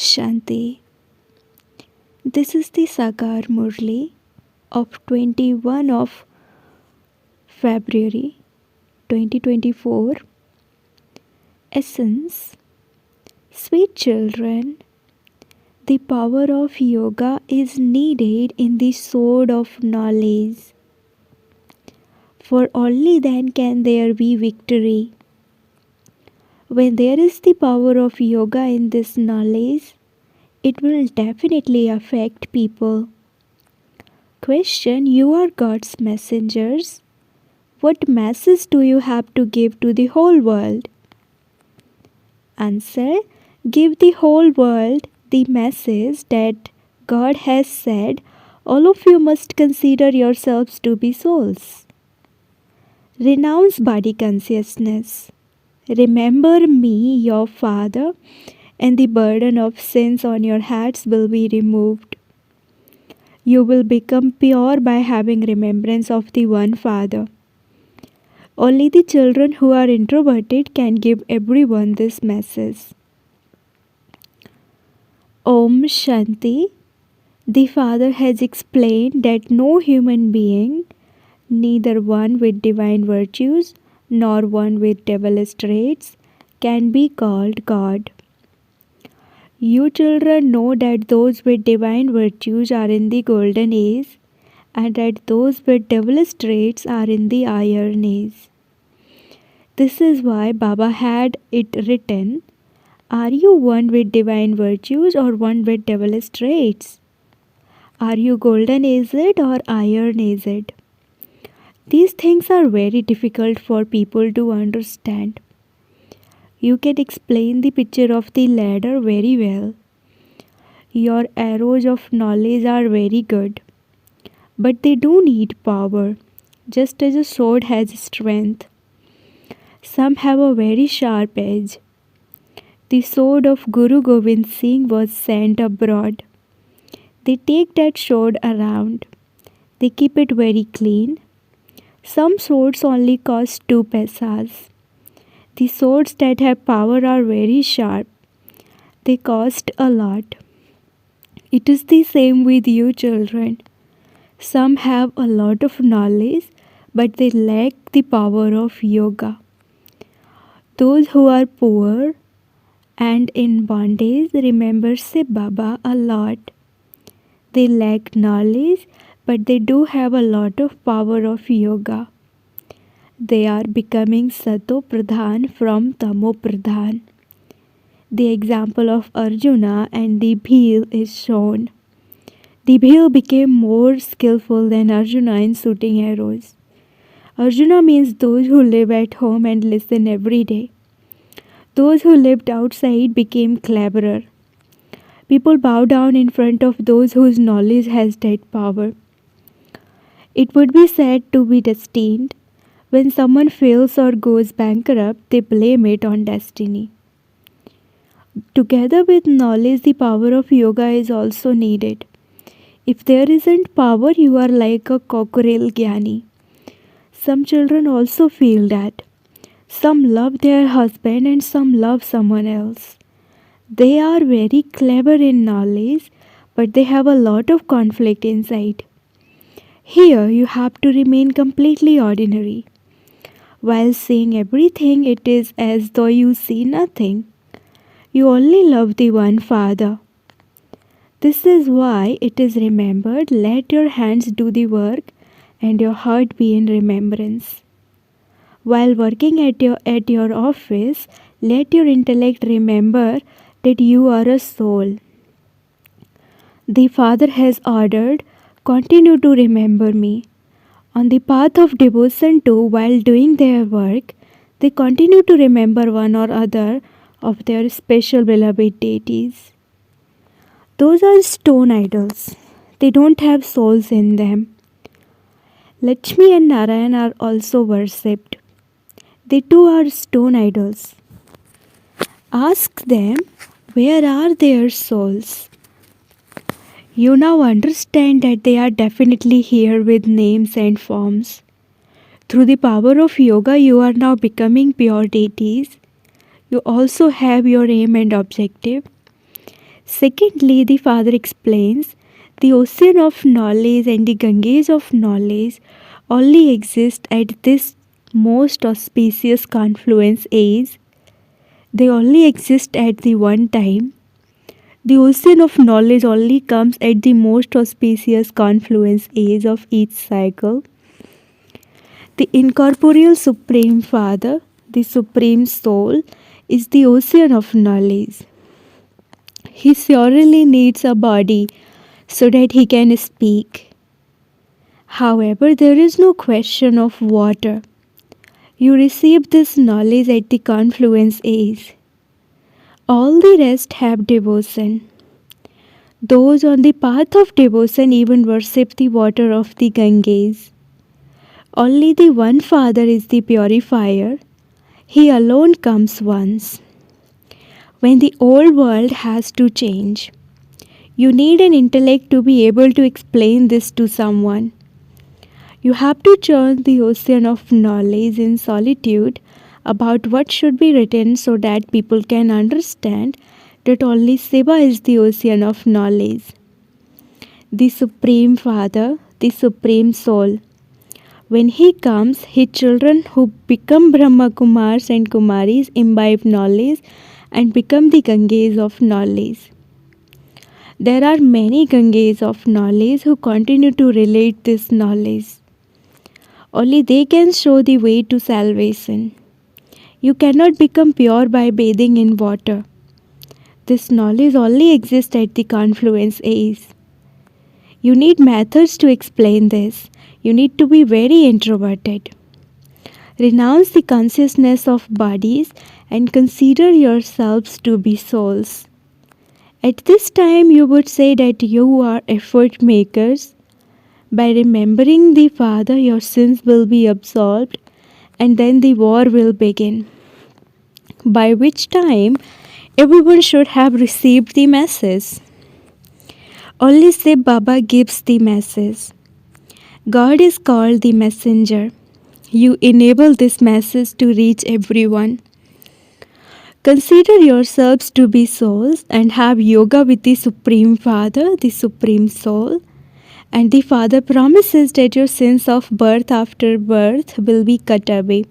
Shanti. This is the Sagar Murli of 21 of February 2024. Essence. Sweet children, the power of yoga is needed in the sword of knowledge, for only then can there be victory. When there is the power of yoga in this knowledge, it will definitely affect people. Question. You are God's messengers. What message do you have to give to the whole world? Answer. Give the whole world the message that God has said, all of you must consider yourselves to be souls. Renounce body consciousness. Remember me, your Father, and the burden of sins on your heads will be removed. You will become pure by having remembrance of the one Father. Only the children who are introverted can give everyone this message. Om Shanti. The Father has explained that no human being, neither one with divine virtues nor one with devilish traits, can be called God. You children know that those with divine virtues are in the golden age and that those with devilish traits are in the iron age. This is why Baba had it written, are you one with divine virtues or one with devilish traits? Are you golden aged or iron aged? These things are very difficult for people to understand. You can explain the picture of the ladder very well. Your arrows of knowledge are very good, but they do need power, just as a sword has strength. Some have a very sharp edge. The sword of Guru Gobind Singh was sent abroad. They take that sword around. They keep it very clean. Some swords only cost 2 paisas. The swords that have power are very sharp. They cost a lot. It is the same with you children. Some have a lot of knowledge, but they lack the power of yoga. Those who are poor and in bondage remember Shiv Baba a lot. They lack knowledge, but they do have a lot of power of yoga. They are becoming Sato Pradhan from Tamo Pradhan. The example of Arjuna and the Bhil is shown. The Bhil became more skillful than Arjuna in shooting arrows. Arjuna means those who live at home and listen every day. Those who lived outside became cleverer. People bow down in front of those whose knowledge has that power. It would be said to be destined. When someone fails or goes bankrupt, they blame it on destiny. Together with knowledge, the power of yoga is also needed. If there isn't power, you are like a cockerel gyani. Some children also feel that. Some love their husband and some love someone else. They are very clever in knowledge, but they have a lot of conflict inside. Here you have to remain completely ordinary. While seeing everything, it is as though you see nothing. You only love the one Father. This is why it is remembered, let your hands do the work and your heart be in remembrance. While working at your office, let your intellect remember that you are a soul. The Father has ordered, continue to remember me. On the path of devotion too, while doing their work, they continue to remember one or other of their special beloved deities. Those are stone idols. They don't have souls in them. Lakshmi and Narayan are also worshipped. They too are stone idols. Ask them, where are their souls? You now understand that they are definitely here with names and forms. Through the power of yoga, you are now becoming pure deities. You also have your aim and objective. Secondly, the Father explains the ocean of knowledge and the Ganges of knowledge only exist at this most auspicious confluence age. They only exist at the one time. The ocean of knowledge only comes at the most auspicious confluence age of each cycle. The incorporeal Supreme Father, the Supreme Soul, is the ocean of knowledge. He surely needs a body so that he can speak. However, there is no question of water. You receive this knowledge at the confluence age. All the rest have devotion. Those on the path of devotion even worship the water of the Ganges. Only the one Father is the purifier. He alone comes once. When the old world has to change, you need an intellect to be able to explain this to someone. You have to churn the ocean of knowledge in solitude about what should be written so that people can understand that only Shiva is the ocean of knowledge, the Supreme Father, the Supreme Soul. When he comes, his children who become Brahma Kumars and Kumaris imbibe knowledge and become the Ganges of knowledge. There are many Ganges of knowledge who continue to relate this knowledge. Only they can show the way to salvation. You cannot become pure by bathing in water. This knowledge only exists at the confluence age. You need methods to explain this. You need to be very introverted. Renounce the consciousness of bodies and consider yourselves to be souls. At this time, you would say that you are effort makers. By remembering the Father, your sins will be absolved, and then the war will begin. By which time, everyone should have received the message. Only Shiv Baba gives the message. God is called the messenger. You enable this message to reach everyone. Consider yourselves to be souls and have yoga with the Supreme Father, the Supreme Soul. And the Father promises that your sins of birth after birth will be cut away.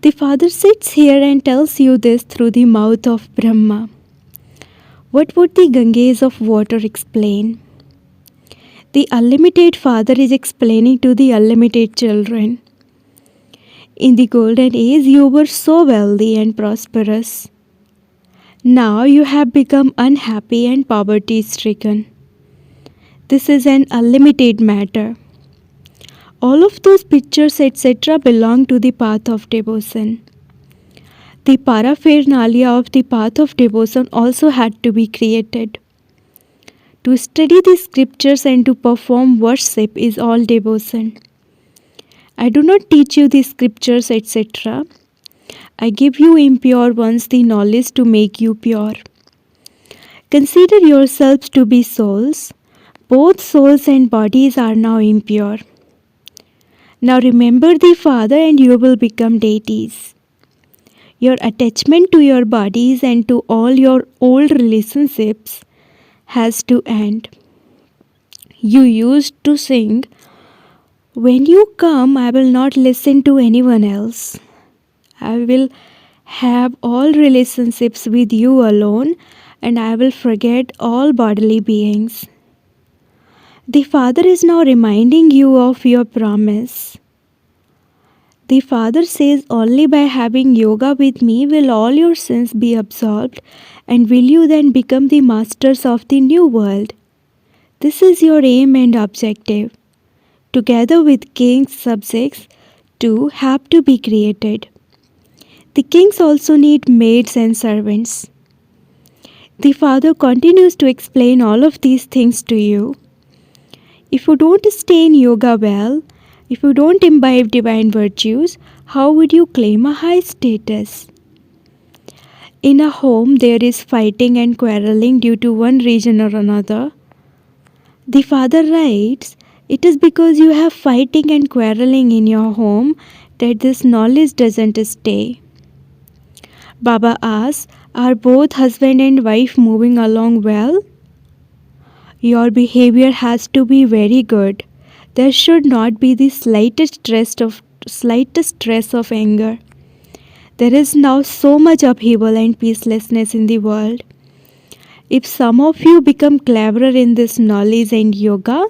The Father sits here and tells you this through the mouth of Brahma. What would the Ganges of water explain? The unlimited Father is explaining to the unlimited children. In the golden age, you were so wealthy and prosperous. Now you have become unhappy and poverty-stricken. This is an unlimited matter. All of those pictures, etc., belong to the path of devotion. The paraphernalia of the path of devotion also had to be created. To study the scriptures and to perform worship is all devotion. I do not teach you the scriptures, etc. I give you impure ones the knowledge to make you pure. Consider yourselves to be souls. Both souls and bodies are now impure. Now remember the Father and you will become deities. Your attachment to your bodies and to all your old relationships has to end. You used to sing, "When you come, I will not listen to anyone else. I will have all relationships with you alone and I will forget all bodily beings." The Father is now reminding you of your promise. The Father says, only by having yoga with me will all your sins be absolved and will you then become the masters of the new world. This is your aim and objective. Together with kings, subjects too have to be created. The kings also need maids and servants. The Father continues to explain all of these things to you. If you don't stay in yoga well, if you don't imbibe divine virtues, how would you claim a high status? In a home, there is fighting and quarreling due to one reason or another. The Father writes, it is because you have fighting and quarreling in your home that this knowledge doesn't stay. Baba asks, Are both husband and wife moving along well? Your behavior has to be very good. There should not be the slightest stress of anger. There is now so much upheaval and peacelessness in the world. If some of you become cleverer in this knowledge and yoga,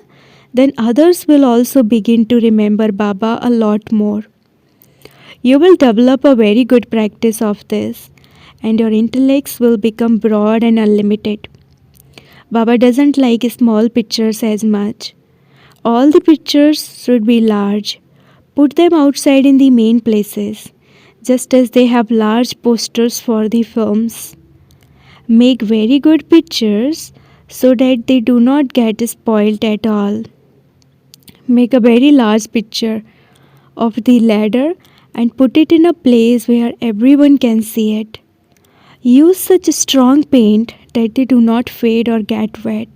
then others will also begin to remember Baba a lot more. You will develop a very good practice of this, and your intellects will become broad and unlimited. Baba doesn't like small pictures as much. All the pictures should be large. Put them outside in the main places, just as they have large posters for the films. Make very good pictures so that they do not get spoiled at all. Make a very large picture of the ladder and put it in a place where everyone can see it. Use such strong paint that they do not fade or get wet.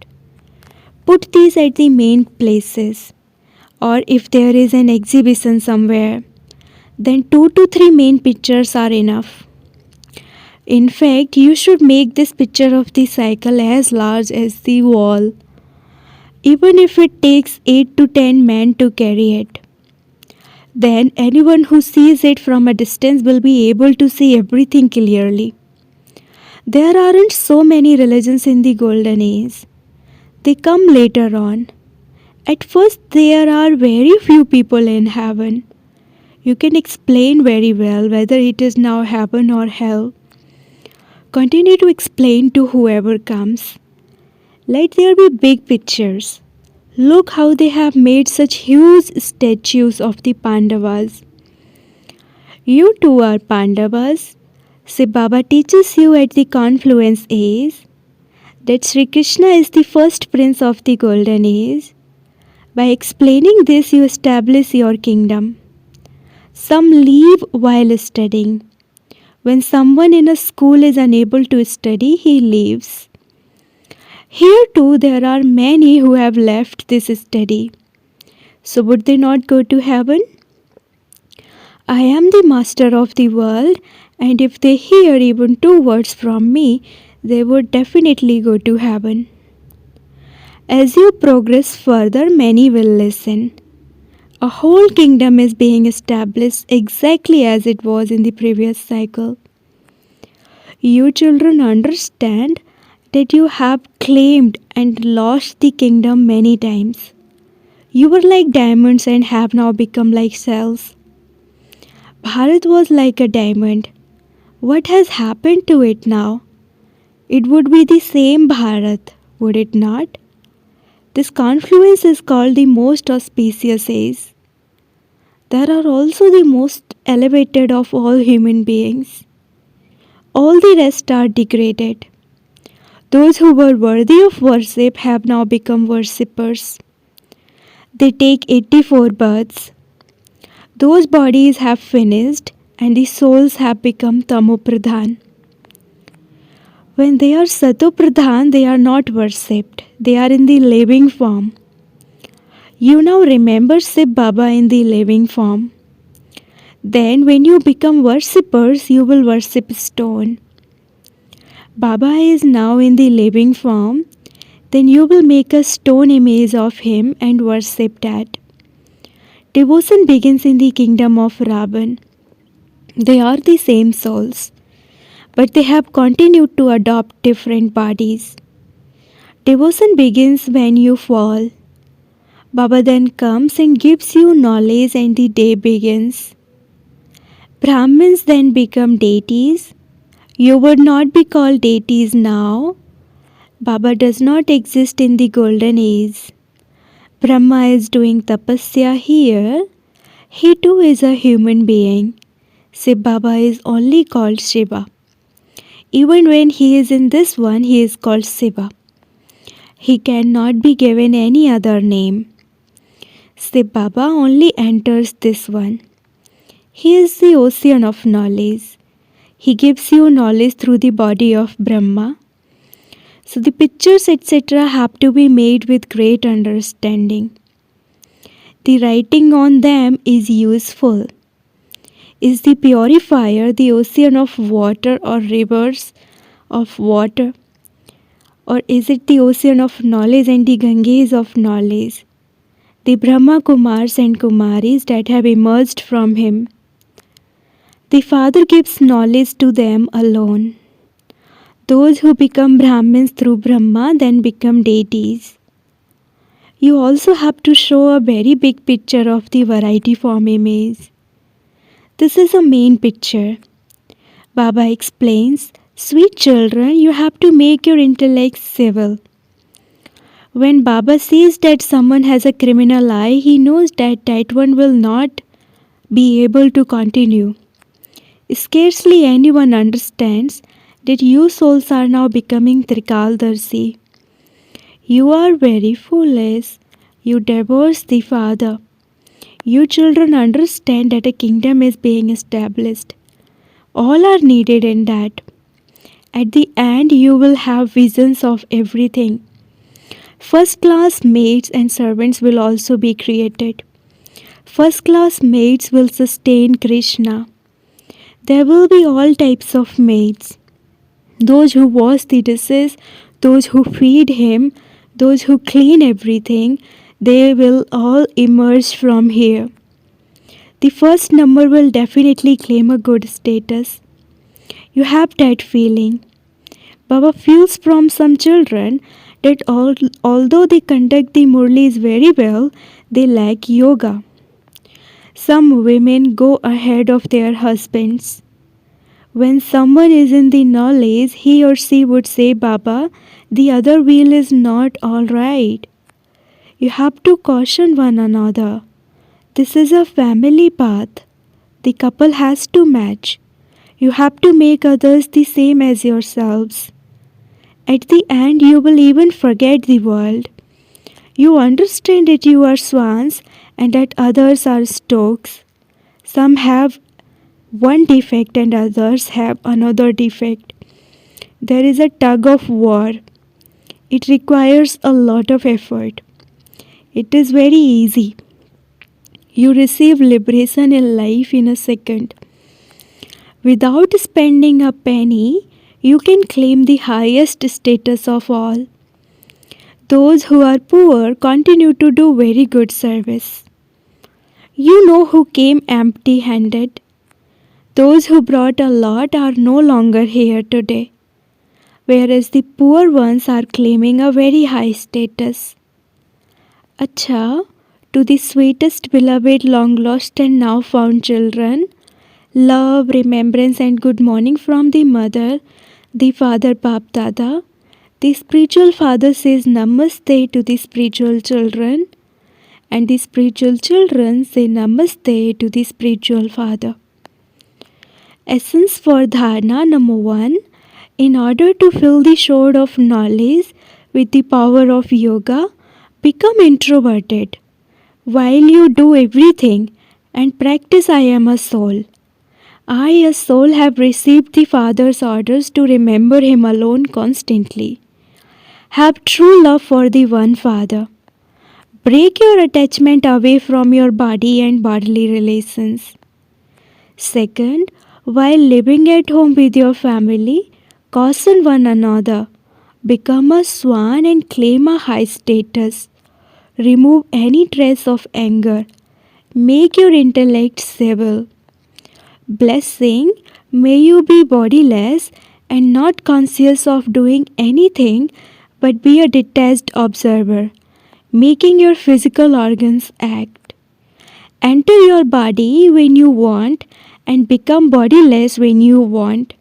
Put these at the main places, or if there is an exhibition somewhere, then 2 to 3 main pictures are enough. In fact, you should make this picture of the cycle as large as the wall, even if it takes 8 to 10 men to carry it. Then anyone who sees it from a distance will be able to see everything clearly. There aren't so many religions in the Golden Age. They come later on. At first, there are very few people in heaven. You can explain very well whether it is now heaven or hell. Continue to explain to whoever comes. Let there be big pictures. Look how they have made such huge statues of the Pandavas. You too are Pandavas. Shiv Baba teaches you at the confluence age that Sri Krishna is the first prince of the Golden Age. By explaining this, you establish your kingdom. Some leave while studying. When someone in a school is unable to study, he leaves. Here too there are many who have left this study. So would they not go to heaven? I am the master of the world, and if they hear even 2 words from me, they would definitely go to heaven. As you progress further, many will listen. A whole kingdom is being established exactly as it was in the previous cycle. You children understand that you have claimed and lost the kingdom many times. You were like diamonds and have now become like shells. Bharat was like a diamond. What has happened to it now? It would be the same Bharat, would it not? This confluence is called the most auspicious age. There are also the most elevated of all human beings. All the rest are degraded. Those who were worthy of worship have now become worshippers. They take 84 births. Those bodies have finished and the souls have become tamopradhan. When they are satopradhan, they are not worshipped. They are in the living form. You now remember Shiv Baba in the living form. Then when you become worshippers, you will worship stone. Baba is now in the living form. Then you will make a stone image of him and worship that. Devotion begins in the kingdom of Ravan. They are the same souls, but they have continued to adopt different bodies. Devotion begins when you fall. Baba then comes and gives you knowledge and the day begins. Brahmins then become deities. You would not be called deities now. Baba does not exist in the Golden Age. Brahma is doing tapasya here. He too is a human being. Shiv Baba is only called Shiva. Even when he is in this one, he is called Shiva. He cannot be given any other name. Shiv Baba only enters this one. He is the ocean of knowledge. He gives you knowledge through the body of Brahma. So the pictures etc. have to be made with great understanding. The writing on them is useful. Is the purifier the ocean of water or rivers of water? Or is it the ocean of knowledge and the Ganges of knowledge? The Brahma Kumars and Kumaris that have emerged from him. The Father gives knowledge to them alone. Those who become Brahmins through Brahma then become deities. You also have to show a very big picture of the variety form image. This is a main picture. Baba explains, sweet children, you have to make your intellect civil. When Baba sees that someone has a criminal eye, he knows that that one will not be able to continue. Scarcely anyone understands that you souls are now becoming Trikaldarshi. You are very foolish. You divorce the Father. You children understand that a kingdom is being established. All are needed in that. At the end, you will have visions of everything. First class maids and servants will also be created. First class maids will sustain Krishna. There will be all types of maids. Those who wash the dishes, those who feed him, those who clean everything, they will all emerge from here. The first number will definitely claim a good status. You have that feeling. Baba feels from some children that although they conduct the Murlis very well, they lack yoga. Some women go ahead of their husbands. When someone is in the knowledge, he or she would say, Baba, the other wheel is not all right. You have to caution one another. This is a family path. The couple has to match. You have to make others the same as yourselves. At the end, you will even forget the world. You understand that you are swans and that others are storks. Some have one defect and others have another defect. There is a tug of war. It requires a lot of effort. It is very easy. You receive liberation in life in a second. Without spending a penny, you can claim the highest status of all. Those who are poor continue to do very good service. You know who came empty-handed. Those who brought a lot are no longer here today, whereas the poor ones are claiming a very high status. Acha, to the sweetest beloved long lost and now found children, love, remembrance and good morning from the mother, the father Bap Dada. The spiritual father says namaste to the spiritual children, and the spiritual children say namaste to the spiritual father. Essence for dharana number 1. In order to fill the sword of knowledge with the power of yoga, become introverted. While you do everything and practice I am a soul. I, a soul, have received the Father's orders to remember Him alone constantly. Have true love for the one Father. Break your attachment away from your body and bodily relations. Second, while living at home with your family, caution one another. Become a swan and claim a high status. Remove any trace of anger. Make your intellect civil. Blessing, may you be bodiless and not conscious of doing anything but be a detached observer, making your physical organs act. Enter your body when you want and become bodiless when you want.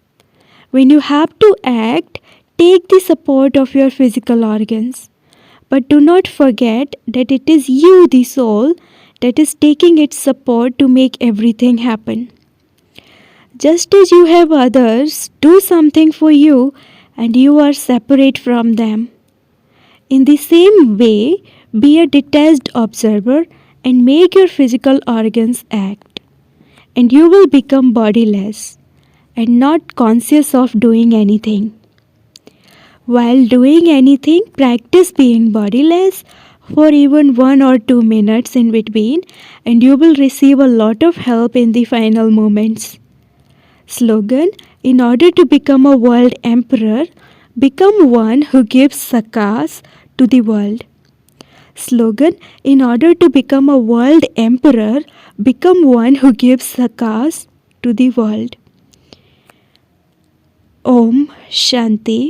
When you have to act, take the support of your physical organs. But do not forget that it is you, the soul, that is taking its support to make everything happen. Just as you have others do something for you and you are separate from them. In the same way, be a detached observer and make your physical organs act. And you will become bodiless and not conscious of doing anything. While doing anything, practice being bodiless for even 1 or 2 minutes in between, and you will receive a lot of help in the final moments. Slogan, In order to become a world emperor, become one who gives sakas to the world. Slogan: in order to become a world emperor, become one who gives sakas to the world. Om Shanti.